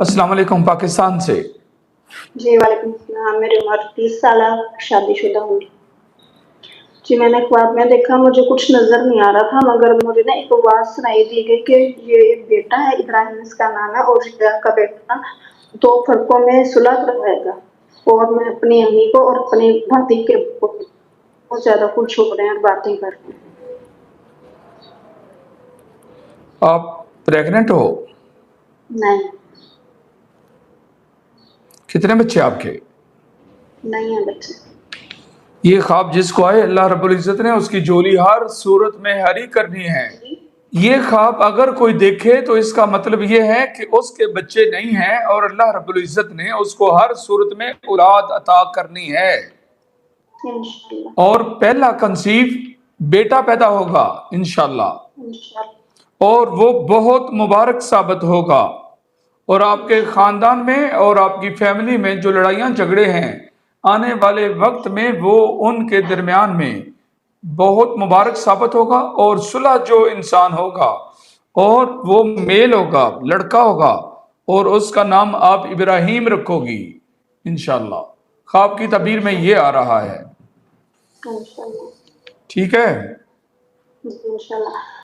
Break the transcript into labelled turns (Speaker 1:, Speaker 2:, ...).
Speaker 1: अस्सलाम वालेकुम, पाकिस्तान से।
Speaker 2: जी वालेकुम सलाम। मेरी उम्र 30 साल है, शादीशुदा हूँ। जी मैंने ख्वाब में देखा, मुझे कुछ नज़र नहीं आ रहा था, मगर मुझे ना एक आवाज़ सुनाई दी गई कि ये एक बेटा है, इब्राहिम इसका नाम है, और शिया का बेटा 2 फरकों में सुलह करवाएगा। और मैं अपनी अम्मी को और अपनी भाभी के बहुत ज़्यादा खुश हो रहे हैं और बातें कर रहे हैं।
Speaker 1: आप प्रेग्नेंट हो?
Speaker 2: नहीं,
Speaker 1: कितने बच्चे आपके?
Speaker 2: नहीं है बच्चे।
Speaker 1: ये ख्वाब जिसको आए, अल्लाह रब्बुल इज़्ज़त ने उसकी झोली हर सूरत में हरी करनी है।
Speaker 2: जी
Speaker 1: ये ख्वाब अगर कोई देखे तो इसका मतलब ये है कि उसके बच्चे नहीं हैं और अल्लाह रब्बुल इज़्ज़त ने उसको हर सूरत में औलाद अता करनी है।
Speaker 2: इंशाल्लाह।
Speaker 1: और पहला कंसीव बेटा पैदा होगा इंशाल्लाह,
Speaker 2: इंशाल्लाह।
Speaker 1: और वो बहुत मुबारक साबित होगा। और आपके खानदान में और आपकी फैमिली में जो लड़ाइयाँ झगड़े हैं, आने वाले वक्त में वो उनके दरमियान में बहुत मुबारक साबित होगा। और सुलह जो इंसान होगा और वो मेल होगा, लड़का होगा, और उसका नाम आप इब्राहिम रखोगी इंशाल्लाह। ख्वाब की तबीर में ये आ रहा है,
Speaker 2: इंशाल्लाह।
Speaker 1: ठीक है?
Speaker 2: इंशाल्लाह।